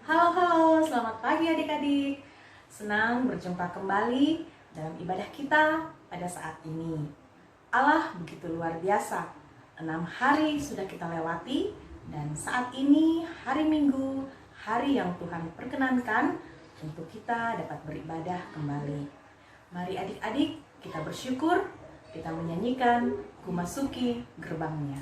Halo, selamat pagi adik-adik. Senang berjumpa kembali dalam ibadah kita pada saat ini. Allah begitu luar biasa. 6 hari sudah kita lewati dan saat ini hari Minggu, hari yang Tuhan perkenankan untuk kita dapat beribadah kembali. Mari adik-adik kita bersyukur, kita menyanyikan Ku Masuki Gerbangnya.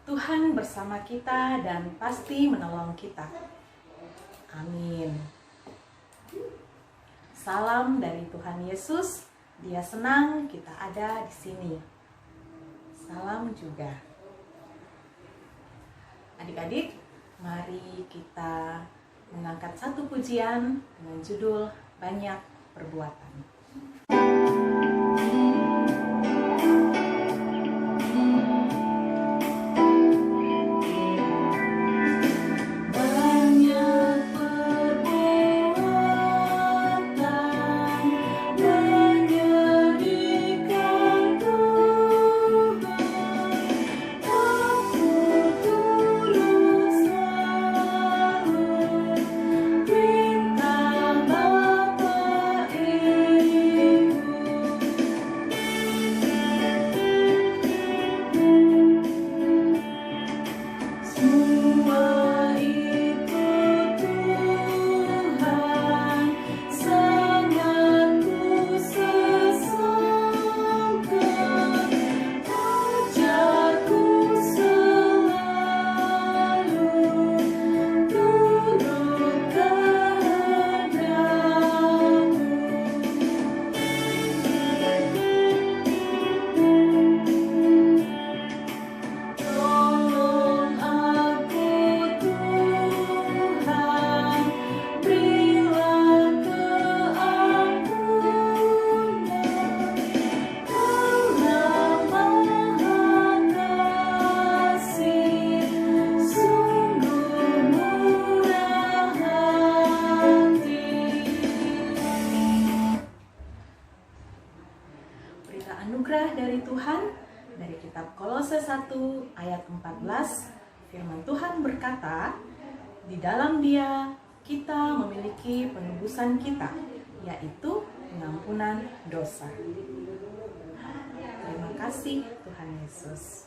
Tuhan bersama kita dan pasti menolong kita. Amin. Salam dari Tuhan Yesus. Dia senang kita ada di sini. Salam juga. Adik-adik, mari kita mengangkat satu pujian dengan judul Banyak Perbuatan. Anugerah dari Tuhan dari kitab Kolose 1 ayat 14, firman Tuhan berkata, di dalam Dia kita memiliki penebusan kita, yaitu pengampunan dosa. Terima kasih Tuhan Yesus.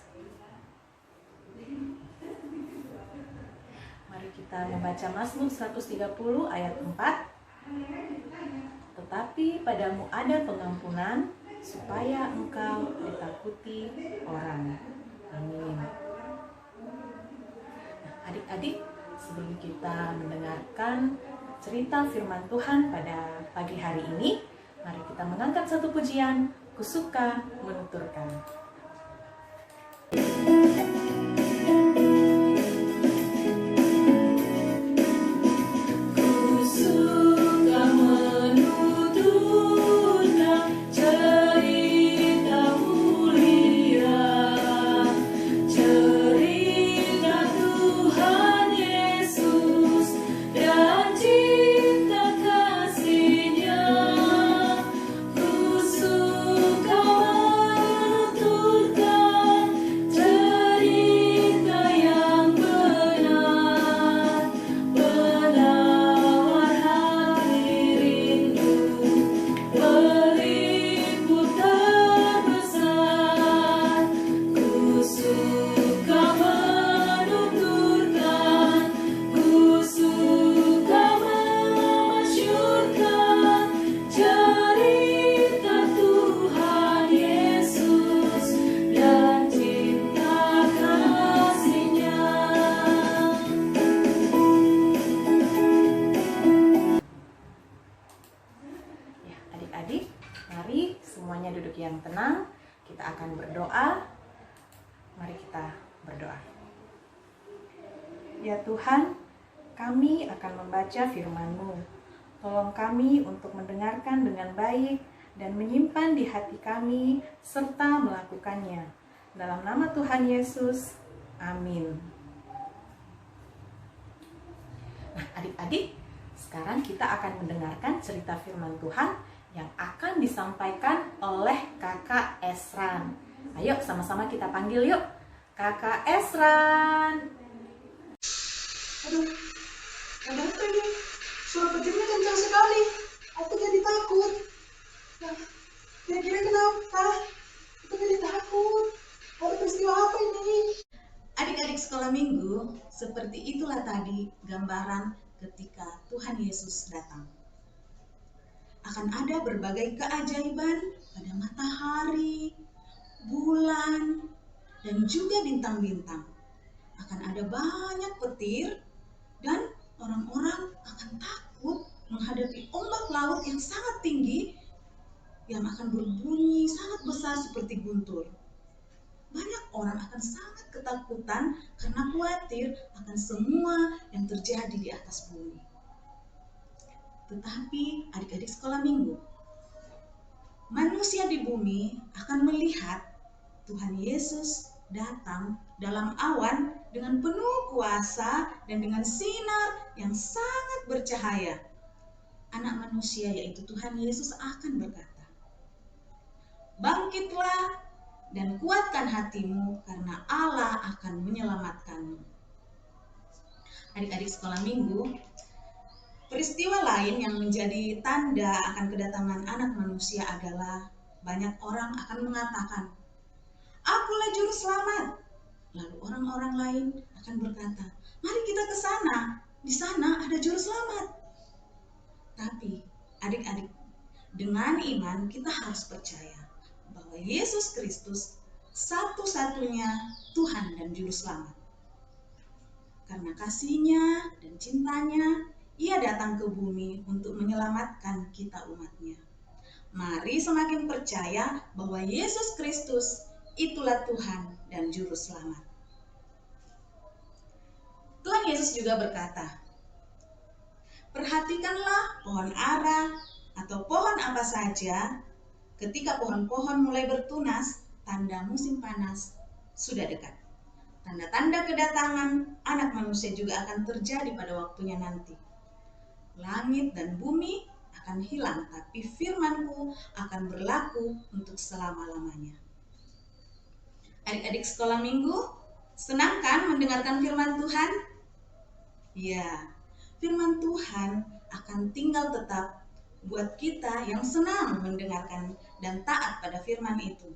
Mari kita membaca Mazmur 130 ayat 4. Tetapi padamu ada pengampunan, supaya engkau ditakuti orang. Amin. Adik-adik, sebelum kita mendengarkan cerita firman Tuhan pada pagi hari ini, mari kita mengangkat satu pujian, Ku Suka Menuturkan. Ku suka menuturkan Mari kita berdoa. Ya Tuhan, kami akan membaca firman-Mu. Tolong kami untuk mendengarkan dengan baik dan menyimpan di hati kami serta melakukannya. Dalam nama Tuhan Yesus, amin. Nah, adik-adik, sekarang kita akan mendengarkan cerita firman Tuhan yang akan disampaikan oleh Kakak Esran. Ayo sama-sama kita panggil yuk. Kakak Esran. Aduh, ada apa ini? Suara petirnya kencang sekali. Aku jadi takut. Nah, kira-kira kenapa? Aku jadi takut. Ada peristiwa apa ini? Adik-adik sekolah minggu, seperti itulah tadi gambaran ketika Tuhan Yesus datang. Akan ada berbagai keajaiban pada matahari, bulan, dan juga bintang-bintang. Akan ada banyak petir dan orang-orang akan takut menghadapi ombak laut yang sangat tinggi yang akan berbunyi sangat besar seperti guntur. Banyak orang akan sangat ketakutan karena khawatir akan semua yang terjadi di atas bumi. Tetapi adik-adik sekolah minggu, manusia di bumi akan melihat Tuhan Yesus datang dalam awan dengan penuh kuasa dan dengan sinar yang sangat bercahaya. Anak manusia yaitu Tuhan Yesus akan berkata, "Bangkitlah dan kuatkan hatimu karena Allah akan menyelamatkanmu." Adik-adik sekolah minggu, peristiwa lain yang menjadi tanda akan kedatangan anak manusia adalah banyak orang akan mengatakan, "Akulah juru selamat." Lalu orang-orang lain akan berkata, "Mari kita ke sana. Di sana ada juru selamat." Tapi adik-adik, dengan iman kita harus percaya bahwa Yesus Kristus satu-satunya Tuhan dan juru selamat. Karena kasih-Nya dan cintanya, Ia datang ke bumi untuk menyelamatkan kita umat-Nya. Mari semakin percaya bahwa Yesus Kristus itulah Tuhan dan juru selamat. Tuhan Yesus juga berkata, "Perhatikanlah pohon ara atau pohon apa saja, ketika pohon-pohon mulai bertunas, tanda musim panas sudah dekat. Tanda-tanda kedatangan anak manusia juga akan terjadi pada waktunya nanti. Langit dan bumi akan hilang, tapi firman-Ku akan berlaku untuk selama-lamanya." Adik-adik sekolah minggu, senang kan mendengarkan firman Tuhan? Ya, firman Tuhan akan tinggal tetap buat kita yang senang mendengarkan dan taat pada firman itu.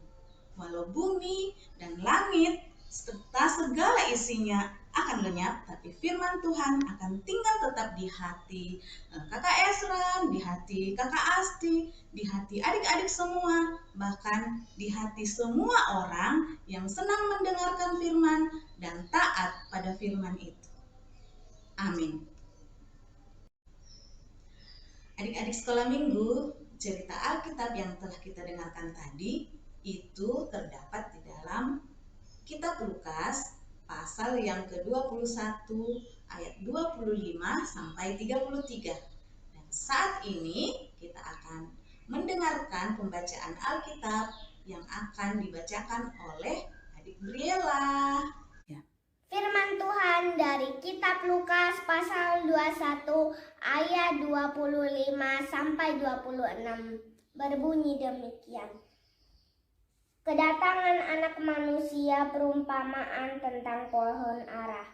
Walau bumi dan langit serta segala isinya akan lenyap, tapi firman Tuhan akan tinggal tetap di hati Kakak Esran, di hati Kakak Asti, di hati adik-adik semua, bahkan di hati semua orang yang senang mendengarkan firman dan taat pada firman itu. Amin. Adik-adik sekolah minggu, cerita Alkitab yang telah kita dengarkan tadi itu terdapat di dalam Kitab Lukas pasal yang ke-21 ayat 25 sampai 33. Dan saat ini kita akan mendengarkan pembacaan Alkitab yang akan dibacakan oleh adik Briela. Firman Tuhan dari Kitab Lukas pasal 21 ayat 25 sampai 26 berbunyi demikian. Kedatangan anak manusia perumpamaan tentang pohon ara.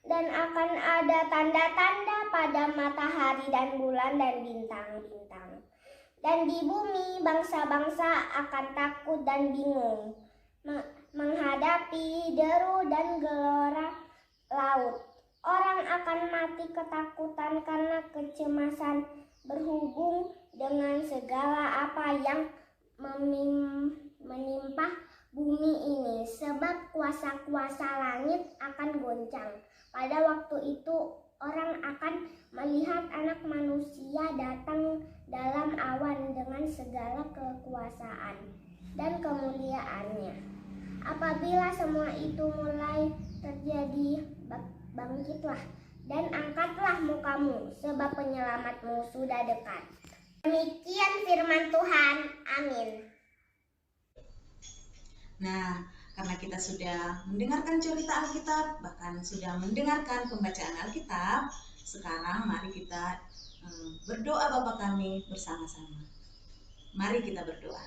Dan akan ada tanda-tanda pada matahari dan bulan dan bintang-bintang. Dan di bumi bangsa-bangsa akan takut dan bingung menghadapi deru dan gelora laut. Orang akan mati ketakutan karena kecemasan berhubung dengan segala apa yang menimpa bumi ini, sebab kuasa-kuasa langit akan goncang. Pada waktu itu orang akan melihat anak manusia datang dalam awan dengan segala kekuasaan dan kemuliaannya. Apabila semua itu mulai terjadi, bangkitlah dan angkatlah mukamu, sebab penyelamatmu sudah dekat. Demikian firman Tuhan. Amin. Nah, karena kita sudah mendengarkan cerita Alkitab, bahkan sudah mendengarkan pembacaan Alkitab, sekarang mari kita berdoa Bapa kami bersama-sama. Mari kita berdoa.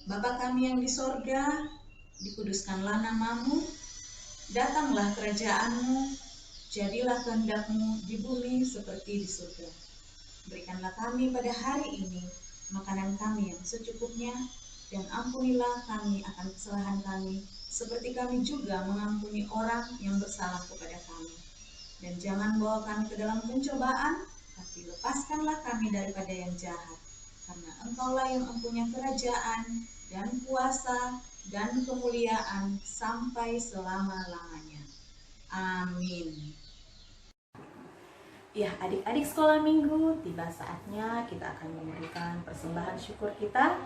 Bapa kami yang di sorga, dikuduskanlah namamu, datanglah kerajaanmu, jadilah kehendak-Mu di bumi seperti di surga. Berikanlah kami pada hari ini makanan kami yang secukupnya, dan ampunilah kami akan kesalahan kami, seperti kami juga mengampuni orang yang bersalah kepada kami. Dan jangan bawa kami ke dalam pencobaan, tapi lepaskanlah kami daripada yang jahat. Karena Engkaulah yang mempunyai kerajaan dan kuasa dan kemuliaan sampai selama-lamanya. Amin. Ya, adik-adik sekolah minggu, tiba saatnya kita akan memberikan persembahan syukur kita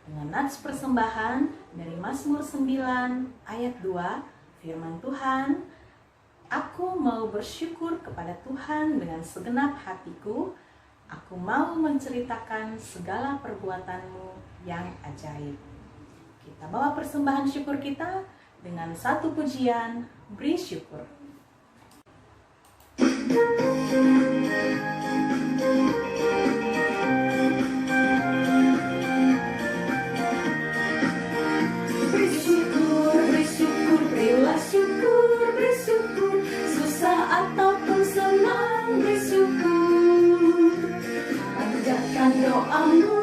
dengan nats persembahan dari Mazmur 9 ayat 2, firman Tuhan, "Aku mau bersyukur kepada Tuhan dengan segenap hatiku, aku mau menceritakan segala perbuatan-Mu yang ajaib." Kita bawa persembahan syukur kita dengan satu pujian, beri syukur. Bersyukur, berilah syukur, bersyukur, susah ataupun senang, bersyukur. Panjatkan doamu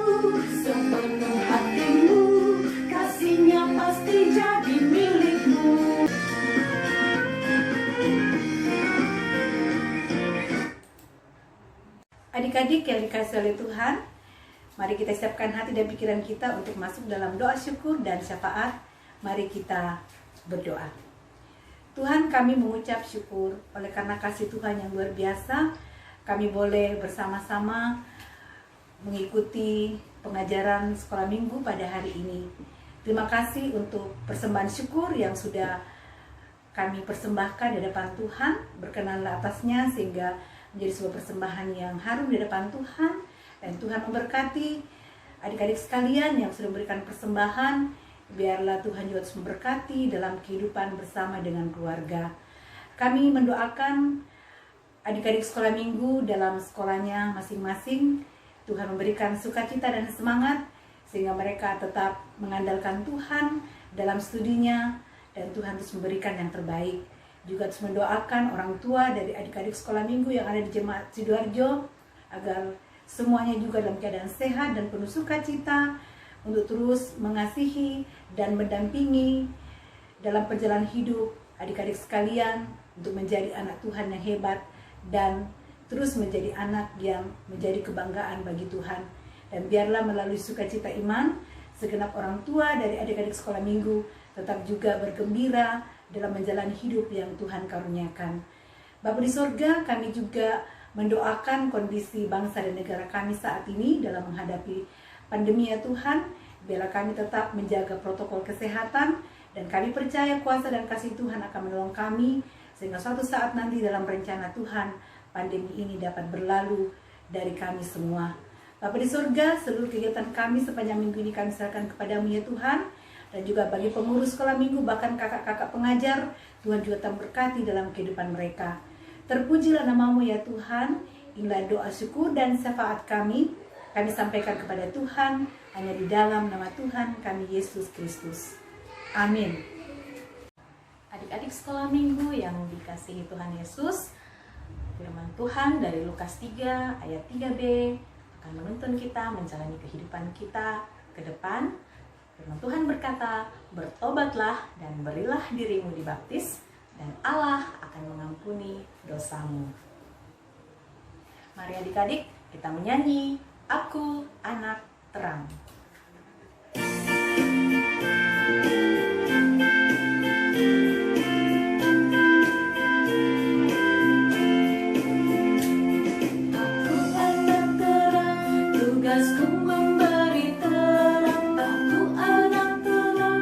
sepenuh hatimu, kasihnya pasti jadi milikmu. Adik-adik yang dikasihi oleh Tuhan, mari kita siapkan hati dan pikiran kita untuk masuk dalam doa syukur dan syafaat. Mari kita berdoa. Tuhan, kami mengucap syukur oleh karena kasih Tuhan yang luar biasa. Kami boleh bersama-sama mengikuti pengajaran sekolah minggu pada hari ini. Terima kasih untuk persembahan syukur yang sudah kami persembahkan di depan Tuhan. Berkenanlah atasnya sehingga menjadi sebuah persembahan yang harum di depan Tuhan, dan Tuhan memberkati adik-adik sekalian yang sudah memberikan persembahan. Biarlah Tuhan juga terus memberkati dalam kehidupan bersama dengan keluarga. Kami mendoakan adik-adik sekolah minggu dalam sekolahnya masing-masing. Tuhan memberikan sukacita dan semangat sehingga mereka tetap mengandalkan Tuhan dalam studinya, dan Tuhan terus memberikan yang terbaik. Juga terus mendoakan orang tua dari adik-adik sekolah minggu yang ada di Jemaat Sidoarjo agar semuanya juga dalam keadaan sehat dan penuh sukacita untuk terus mengasihi dan mendampingi dalam perjalanan hidup adik-adik sekalian untuk menjadi anak Tuhan yang hebat dan terus menjadi anak yang menjadi kebanggaan bagi Tuhan. Dan biarlah melalui sukacita iman, segenap orang tua dari adik-adik sekolah minggu tetap juga bergembira dalam menjalani hidup yang Tuhan karuniakan. Bapa di sorga, kami juga mendoakan kondisi bangsa dan negara kami saat ini dalam menghadapi pandemi ya Tuhan. Biarlah kami tetap menjaga protokol kesehatan, dan kami percaya kuasa dan kasih Tuhan akan menolong kami sehingga suatu saat nanti dalam rencana Tuhan pandemi ini dapat berlalu dari kami semua. Bapa di sorga, seluruh kegiatan kami sepanjang minggu ini kami serahkan kepadamu ya Tuhan. Dan juga bagi pengurus sekolah minggu, bahkan kakak-kakak pengajar, Tuhan juga tetap berkati dalam kehidupan mereka. Terpujilah namamu ya Tuhan. Inilah doa syukur dan syafaat kami sampaikan kepada Tuhan hanya di dalam nama Tuhan kami Yesus Kristus. Amin. Adik-adik sekolah minggu yang dikasihi Tuhan Yesus, firman Tuhan dari Lukas 3 ayat 3b akan menuntun kita menjalani kehidupan kita ke depan. Firman Tuhan berkata, "Bertobatlah dan berilah dirimu dibaptis, dan Allah akan mengampuni dosamu." Mari adik-adik kita menyanyi, "Aku Anak Terang." Aku anak terang, tugasku memberi terang. Aku anak terang,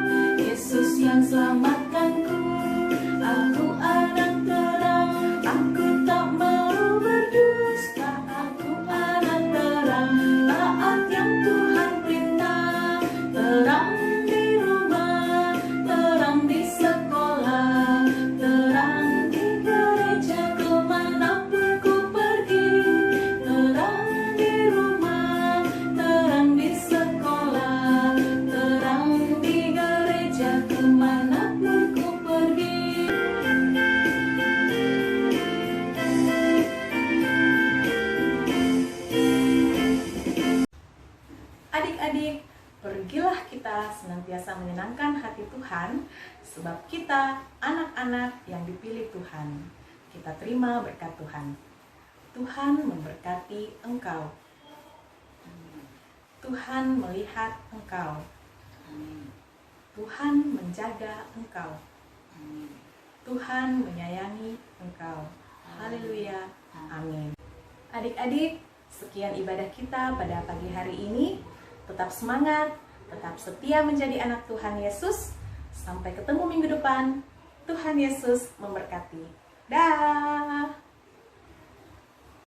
selamatkanku. Aku anak terang, aku tak mau berdusta. Aku anak terang, taat yang Tuhan perintah. Terang di rumah, terang di sekolah, terang di gereja, kemanapun ku pergi. Terang di rumah, terang di sekolah, terang di gereja, kemanapun ku pergi. Adik-adik, pergilah kita senantiasa menyenangkan hati Tuhan, sebab kita anak-anak yang dipilih Tuhan. Kita terima berkat Tuhan. Tuhan memberkati engkau. Tuhan melihat engkau. Tuhan menjaga engkau. Tuhan menyayangi engkau. Haleluya. Amin. Adik-adik, sekian ibadah kita pada pagi hari ini. Tetap semangat, tetap setia menjadi anak Tuhan Yesus. Sampai ketemu minggu depan. Tuhan Yesus memberkati. Dah.